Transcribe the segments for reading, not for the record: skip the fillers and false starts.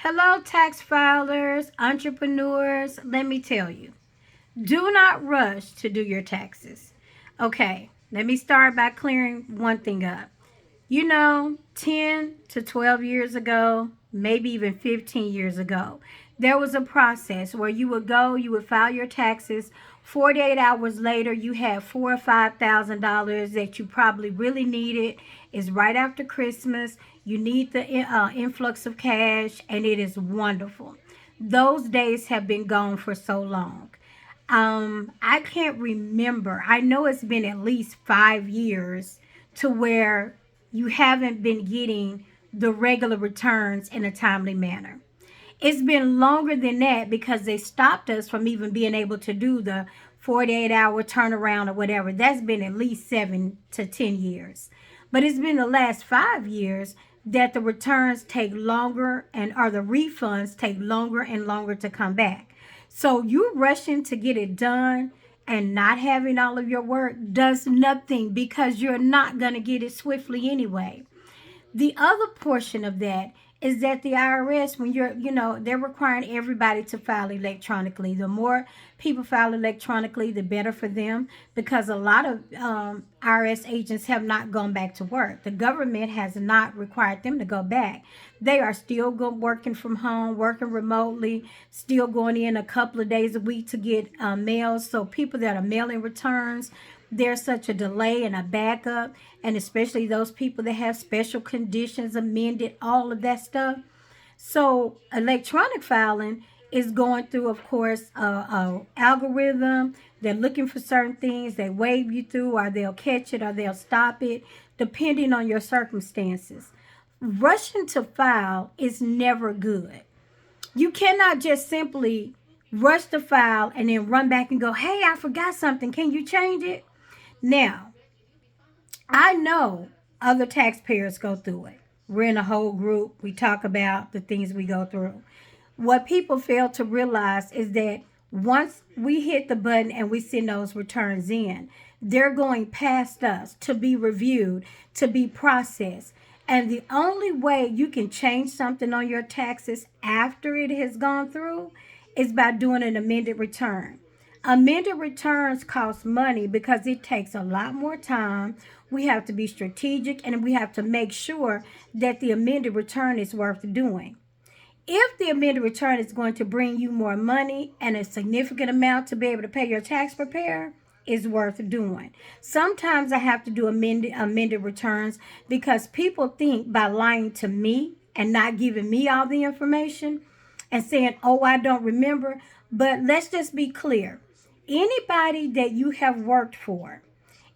Hello, tax filers, entrepreneurs. Let me tell you, do not rush to do your taxes. Okay, let me start by clearing one thing up. 10 to 12 years ago, maybe even 15 years ago, there was a process where you would file your taxes. 48 hours later, you had $4 or $5,000 that you probably really needed. It's right after Christmas. You need the influx of cash, and it is wonderful. Those days have been gone for so long. I can't remember. I know it's been at least 5 years to where you haven't been getting the regular returns in a timely manner. It's been longer than that because they stopped us from even being able to do the 48-hour turnaround or whatever. That's been at least 7 to 10 years. But it's been the last 5 years that the returns take longer and or the refunds take longer and longer to come back. So you rushing to get it done and not having all of your work does nothing because you're not going to get it swiftly anyway. The other portion of that is that the IRS, when they're requiring everybody to file electronically. The more people file electronically, the better for them because a lot of IRS agents have not gone back to work. The government has not required them to go back. They are still working from home, working remotely, still going in a couple of days a week to get mail. So people that are mailing returns, there's such a delay and a backup, and especially those people that have special conditions amended, all of that stuff. So electronic filing is going through, of course, a algorithm. They're looking for certain things. They wave you through, or they'll catch it, or they'll stop it, depending on your circumstances. Rushing to file is never good. You cannot just simply rush the file and then run back and go, hey, I forgot something. Can you change it? Now, I know other taxpayers go through it. We're in a whole group. We talk about the things we go through. What people fail to realize is that once we hit the button and we send those returns in, they're going past us to be reviewed, to be processed. And the only way you can change something on your taxes after it has gone through is by doing an amended return. Amended returns cost money because it takes a lot more time. We have to be strategic and we have to make sure that the amended return is worth doing. If the amended return is going to bring you more money and a significant amount to be able to pay your tax preparer, is worth doing. Sometimes I have to do amended returns because people think by lying to me and not giving me all the information and saying, oh, I don't remember. But let's just be clear. Anybody that you have worked for,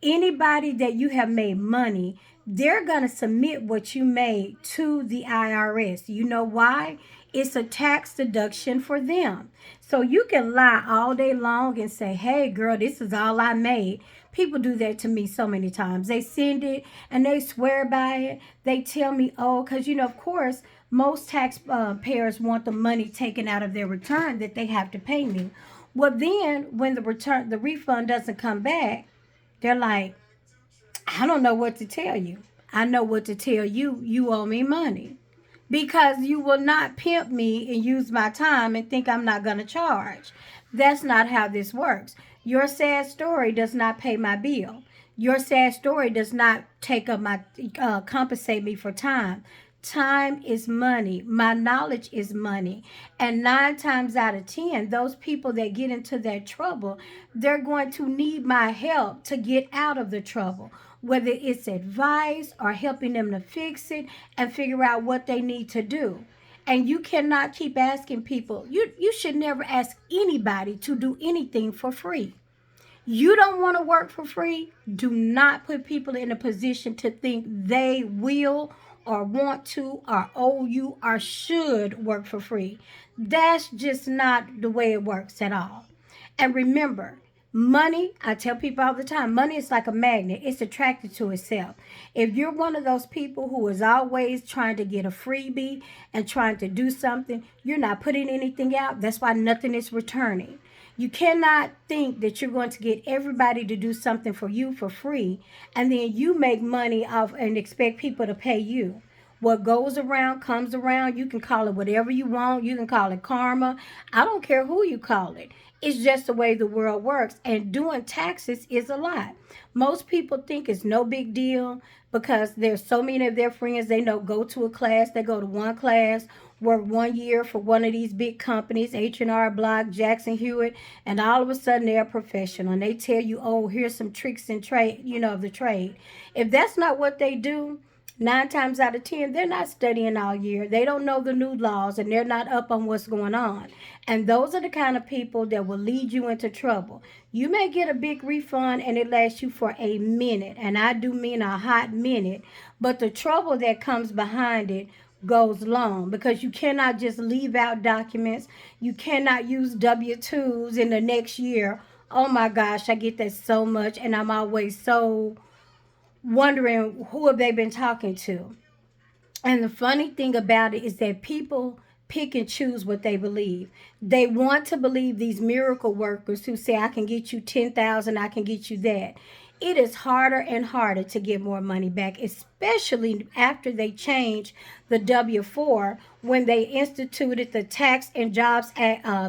anybody that you have made money, they're going to submit what you made to the IRS. You know why? It's a tax deduction for them. So you can lie all day long and say, hey, girl, this is all I made. People do that to me so many times. They send it and they swear by it. They tell me, oh, because, of course, most taxpayers want the money taken out of their return that they have to pay me. Well, then when the refund doesn't come back, they're like, I don't know what to tell you. I know what to tell you. You owe me money because you will not pimp me and use my time and think I'm not going to charge. That's not how this works. Your sad story does not pay my bill. Your sad story does not take up my compensate me for time. Time is money. My knowledge is money. And 9 times out of 10, those people that get into that trouble, they're going to need my help to get out of the trouble, whether it's advice or helping them to fix it and figure out what they need to do. And you cannot keep asking people. You should never ask anybody to do anything for free. You don't want to work for free. Do not put people in a position to think they will or want to or owe you or should work for free. That's just not the way it works at all. And remember, money, I tell people all the time, money is like a magnet. It's attracted to itself. If you're one of those people who is always trying to get a freebie and trying to do something, you're not putting anything out. That's why nothing is returning. You cannot think that you're going to get everybody to do something for you for free and then you make money off and expect people to pay you. What goes around comes around. You can call it whatever you want. You can call it karma. I don't care who you call it. It's just the way the world works. And doing taxes is a lot. Most people think it's no big deal because there's so many of their friends they know go to a class. They go to one class, work 1 year for one of these big companies, H&R Block, Jackson Hewitt, and all of a sudden they're a professional. And they tell you, oh, here's some tricks and trade, of the trade. If that's not what they do, 9 times out of 10, they're not studying all year. They don't know the new laws and they're not up on what's going on. And those are the kind of people that will lead you into trouble. You may get a big refund and it lasts you for a minute. And I do mean a hot minute. But the trouble that comes behind it goes long because you cannot just leave out documents. You cannot use W-2s in the next year. Oh my gosh, I get that so much. And I'm always so wondering who have they been talking to. And the funny thing about it is that people pick and choose what they believe. They want to believe these miracle workers who say, I can get you 10,000, I can get you that. It is harder and harder to get more money back, especially after they changed the W-4 when they instituted the Tax and Jobs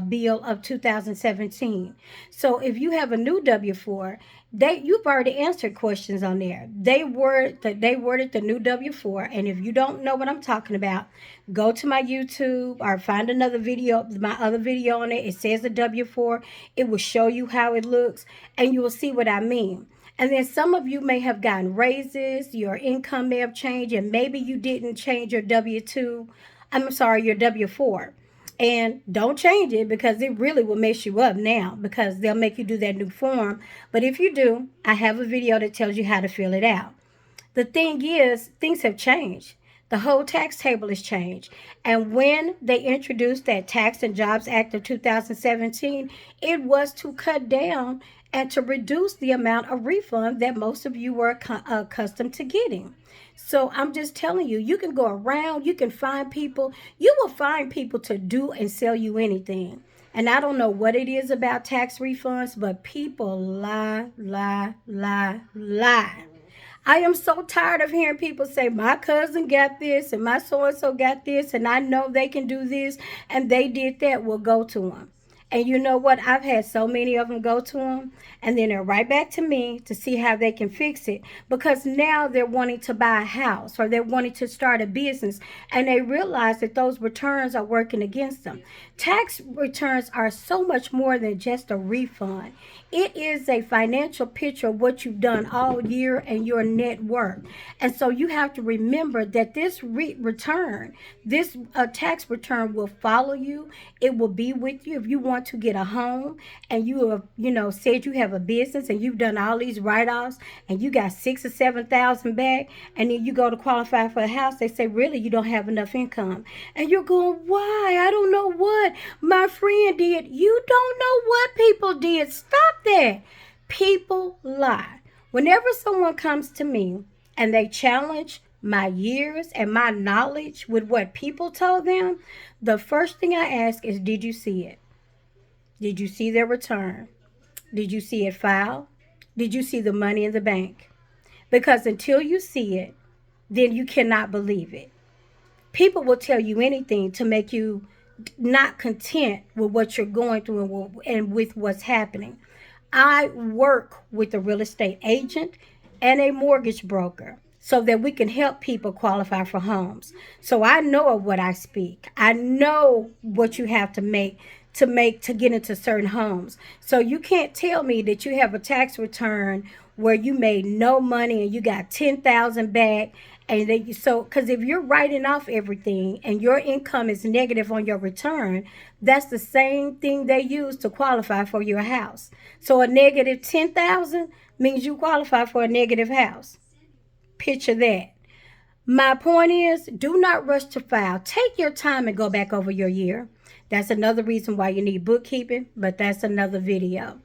Bill of 2017. So if you have a new W-4, you've already answered questions on there. They worded the new W-4, and if you don't know what I'm talking about, go to my YouTube or find another video, my other video on it. It says the W-4. It will show you how it looks, and you will see what I mean. And then some of you may have gotten raises, your income may have changed, and maybe you didn't change your your W-4. And don't change it because it really will mess you up now because they'll make you do that new form. But if you do, I have a video that tells you how to fill it out. The thing is, things have changed. The whole tax table has changed. And when they introduced that Tax and Jobs Act of 2017, it was to cut down and to reduce the amount of refund that most of you were accustomed to getting. So I'm just telling you, you can go around, you can find people, you will find people to do and sell you anything. And I don't know what it is about tax refunds, but people lie, lie, lie, lie. I am so tired of hearing people say, my cousin got this and my so-and-so got this and I know they can do this and they did that. Well, go to them. And you know what? I've had so many of them go to them, and then they're right back to me to see how they can fix it because now they're wanting to buy a house or they're wanting to start a business, and they realize that those returns are working against them. Tax returns are so much more than just a refund. It is a financial picture of what you've done all year and your net worth. And so you have to remember that this this tax return will follow you. It will be with you if you want to get a home and you have, said you have a business and you've done all these write-offs and you got 6,000 or 7,000 back, and then you go to qualify for a house. They say, really, you don't have enough income. And you're going, why? I don't know what my friend did. You don't know what people did. Stop that. People lie. Whenever someone comes to me and they challenge my years and my knowledge with what people told them, the first thing I ask is, did you see it? Did you see their return? Did you see it filed? Did you see the money in the bank? Because until you see it, then you cannot believe it. People will tell you anything to make you not content with what you're going through and with what's happening. I work with a real estate agent and a mortgage broker so that we can help people qualify for homes. So I know of what I speak. I know what you have to get into certain homes. So you can't tell me that you have a tax return where you made no money and you got 10,000 back. And because if you're writing off everything and your income is negative on your return, that's the same thing they use to qualify for your house. So a negative 10,000 means you qualify for a negative house. Picture that. My point is, do not rush to file. Take your time and go back over your year. That's another reason why you need bookkeeping, but that's another video.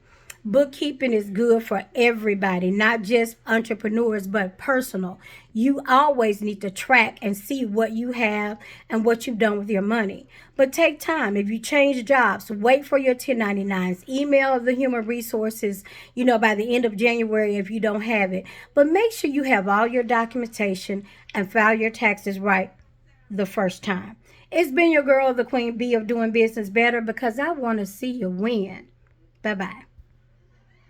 Bookkeeping is good for everybody, not just entrepreneurs, but personal. You always need to track and see what you have and what you've done with your money. But take time. If you change jobs, wait for your 1099s. Email the human resources, by the end of January if you don't have it. But make sure you have all your documentation and file your taxes right the first time. It's been your girl, the Queen Bee of Doing Business Better, because I want to see you win. Bye-bye.